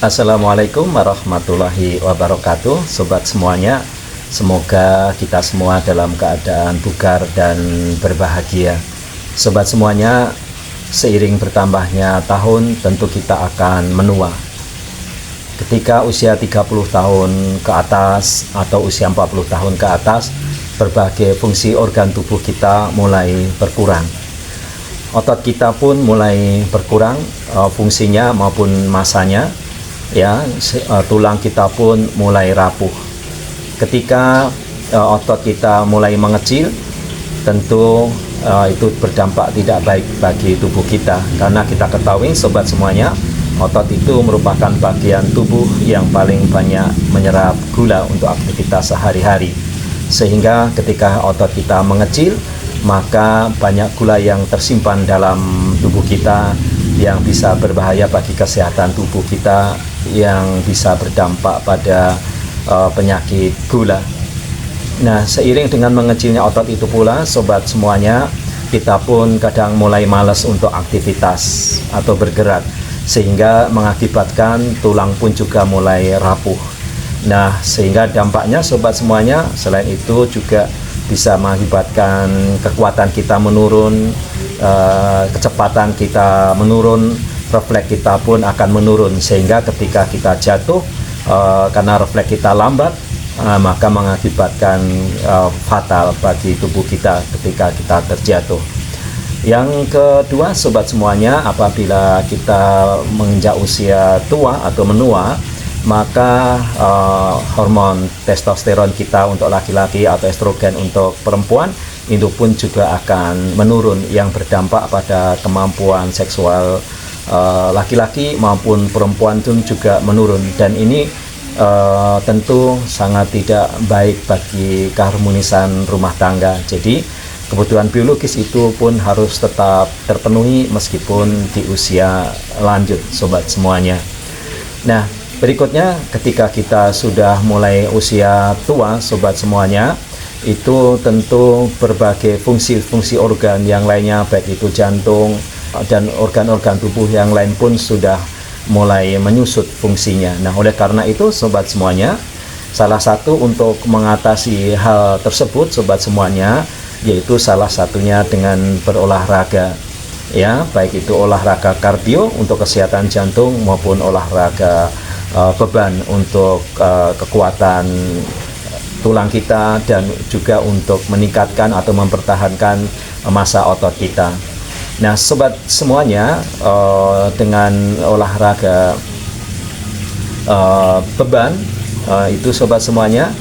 Assalamualaikum warahmatullahi wabarakatuh. Sobat semuanya, semoga kita semua dalam keadaan bugar dan berbahagia. Sobat semuanya, seiring bertambahnya tahun tentu kita akan menua. Ketika usia 30 tahun ke atas atau usia 40 tahun ke atas, berbagai fungsi organ tubuh kita mulai berkurang. Otot kita pun mulai berkurang fungsinya maupun masanya. Tulang kita pun mulai rapuh. Ketika otot kita mulai mengecil, tentu itu berdampak tidak baik bagi tubuh kita, karena kita ketahui sobat semuanya, otot itu merupakan bagian tubuh yang paling banyak menyerap gula untuk aktivitas sehari-hari. Sehingga ketika otot kita mengecil, maka banyak gula yang tersimpan dalam tubuh kita yang bisa berbahaya bagi kesehatan tubuh kita, yang bisa berdampak pada penyakit gula. Nah, seiring dengan mengecilnya otot itu pula, sobat semuanya, kita pun kadang mulai malas untuk aktivitas atau bergerak, sehingga mengakibatkan tulang pun juga mulai rapuh. Nah, sehingga dampaknya sobat semuanya, selain itu juga bisa mengakibatkan kekuatan kita menurun, kecepatan kita menurun, refleks kita pun akan menurun, sehingga ketika kita jatuh karena refleks kita lambat, maka mengakibatkan fatal bagi tubuh kita ketika kita terjatuh. Yang kedua sobat semuanya, apabila kita menginjak usia tua atau menua, maka hormon testosteron kita untuk laki-laki atau estrogen untuk perempuan itu pun juga akan menurun, yang berdampak pada kemampuan seksual laki-laki maupun perempuan pun juga menurun, dan ini tentu sangat tidak baik bagi keharmonisan rumah tangga. Jadi kebutuhan biologis itu pun harus tetap terpenuhi meskipun di usia lanjut sobat semuanya. Nah, berikutnya ketika kita sudah mulai usia tua sobat semuanya, itu tentu berbagai fungsi-fungsi organ yang lainnya, baik itu jantung dan organ-organ tubuh yang lain pun sudah mulai menyusut fungsinya. Nah, oleh karena itu sobat semuanya, salah satu untuk mengatasi hal tersebut sobat semuanya, yaitu salah satunya dengan berolahraga, ya, baik itu olahraga kardio untuk kesehatan jantung maupun olahraga beban untuk kekuatan tulang kita, dan juga untuk meningkatkan atau mempertahankan massa otot kita. Nah, sobat semuanya, dengan olahraga beban itu sobat semuanya,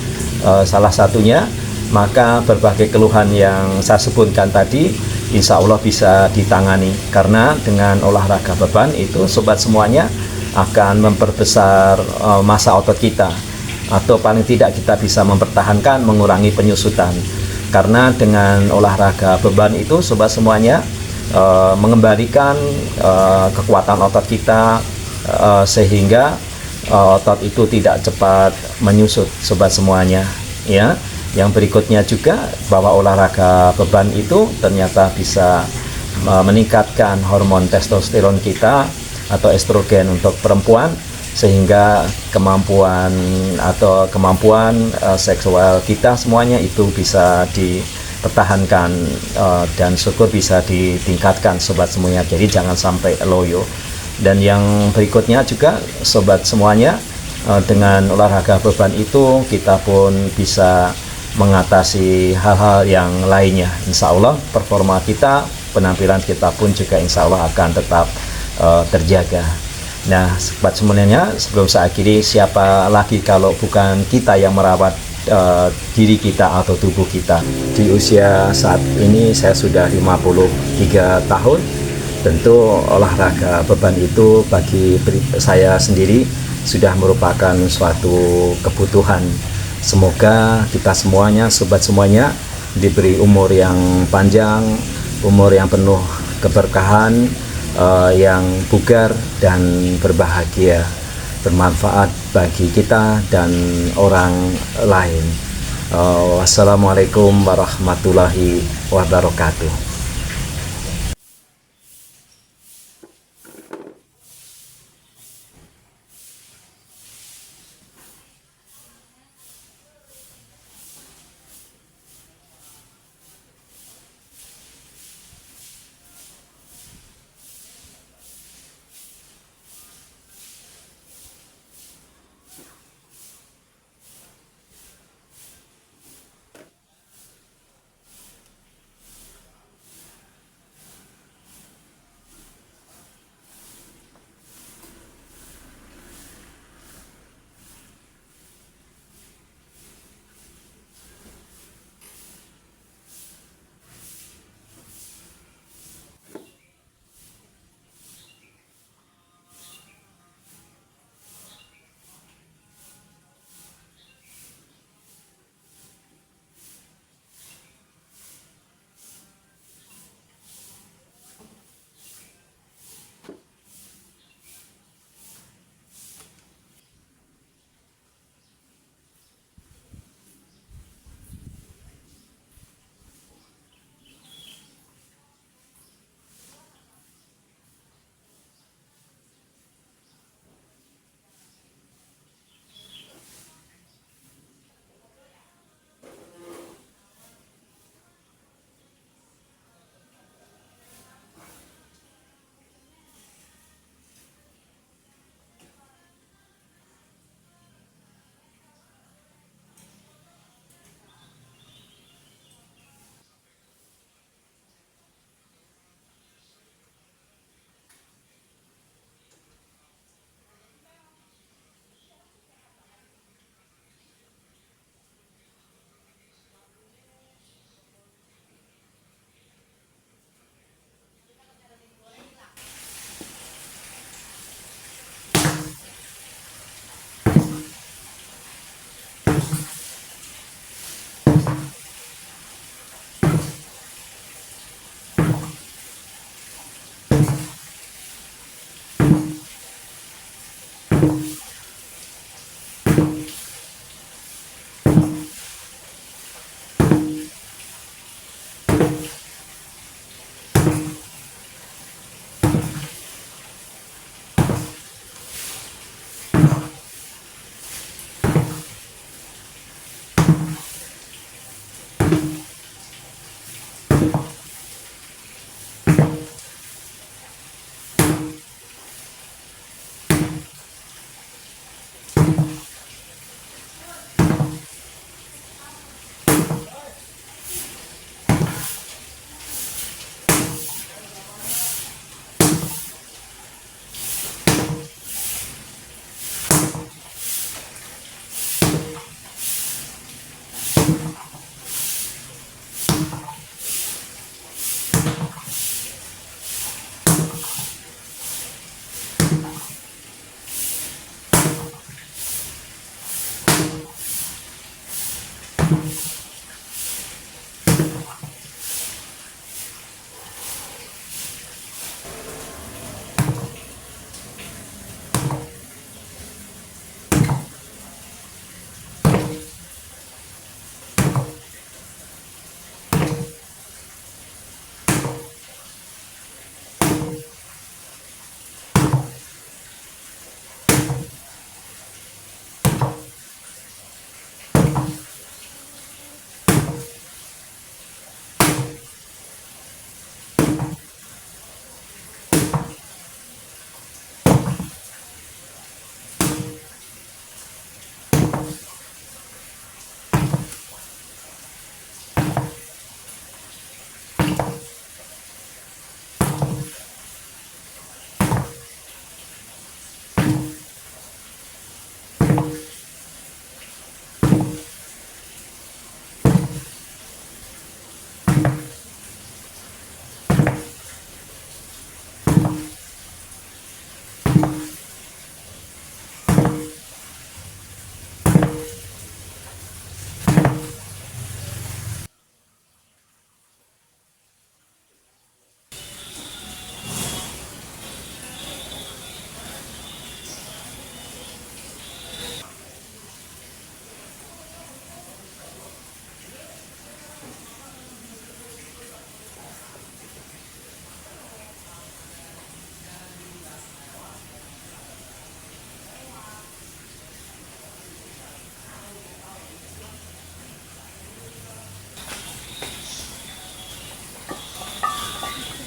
salah satunya, maka berbagai keluhan yang saya sebutkan tadi insya Allah bisa ditangani, karena dengan olahraga beban itu sobat semuanya akan memperbesar massa otot kita, atau paling tidak kita bisa mempertahankan, mengurangi penyusutan. Karena dengan olahraga beban itu sobat semuanya mengembalikan kekuatan otot kita, sehingga otot itu tidak cepat menyusut sobat semuanya, ya. Yang berikutnya juga bahwa olahraga beban itu ternyata bisa meningkatkan hormon testosteron kita atau estrogen untuk perempuan, sehingga kemampuan seksual kita semuanya itu bisa dipertahankan, dan syukur bisa ditingkatkan sobat semuanya. Jadi jangan sampai loyo. Dan yang berikutnya juga sobat semuanya, dengan olahraga beban itu kita pun bisa mengatasi hal-hal yang lainnya. Insya Allah performa kita, penampilan kita pun juga insya Allah akan tetap terjaga. Nah, sobat semuanya, sebelum saya akhiri, siapa lagi kalau bukan kita yang merawat diri kita atau tubuh kita. Di usia saat ini saya sudah 53 tahun. Tentu olahraga beban itu bagi saya sendiri sudah merupakan suatu kebutuhan. Semoga kita semuanya, sobat semuanya, diberi umur yang panjang, umur yang penuh keberkahan, yang bugar dan berbahagia, bermanfaat bagi kita dan orang lain. Wassalamualaikum warahmatullahi wabarakatuh.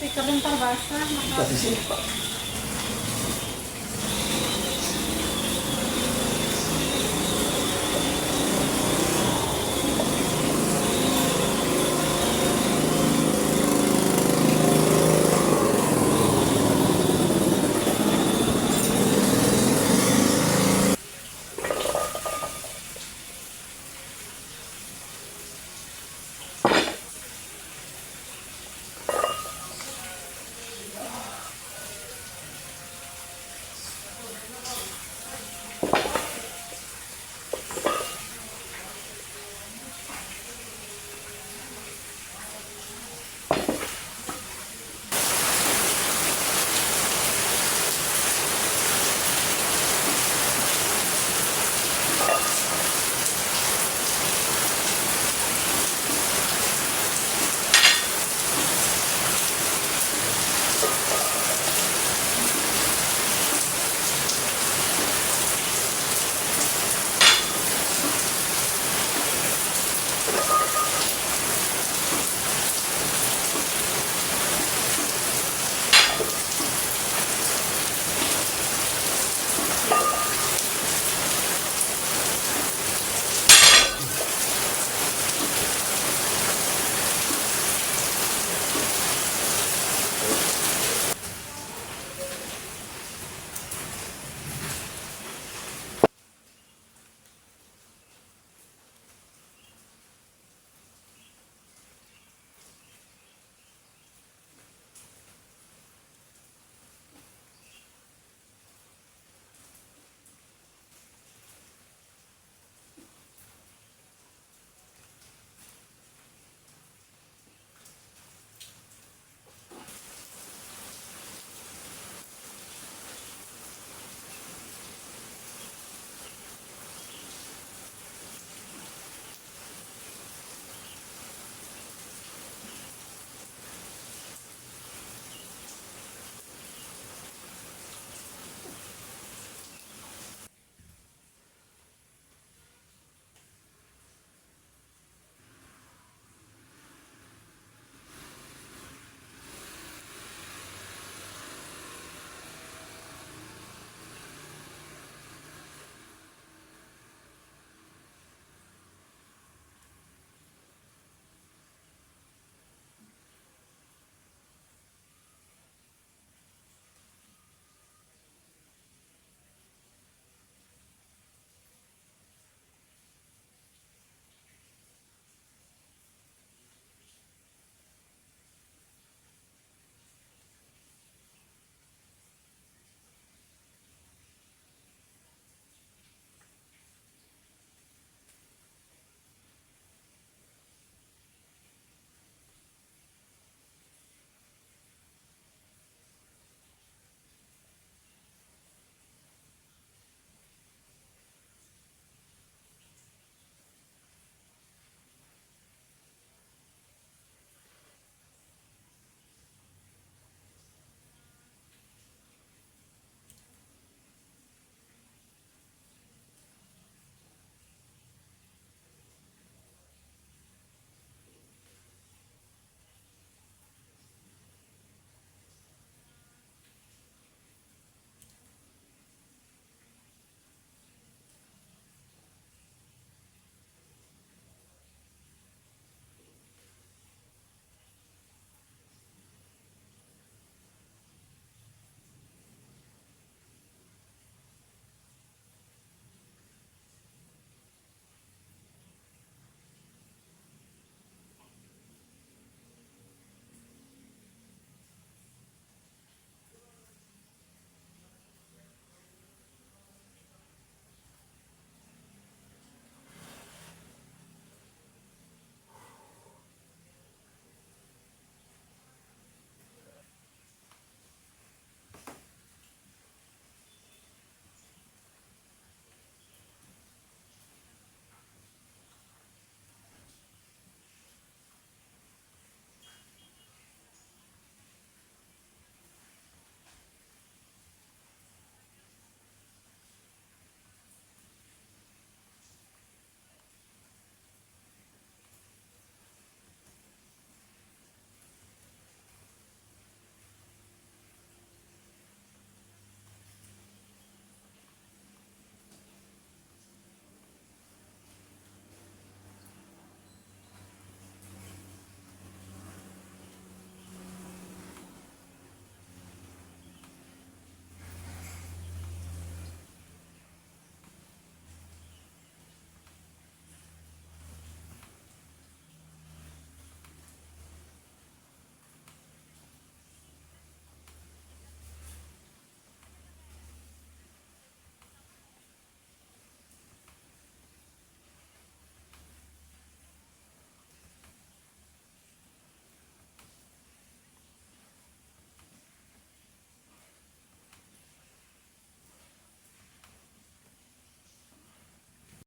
Ketika bentar basah, maka Di sini, Pak.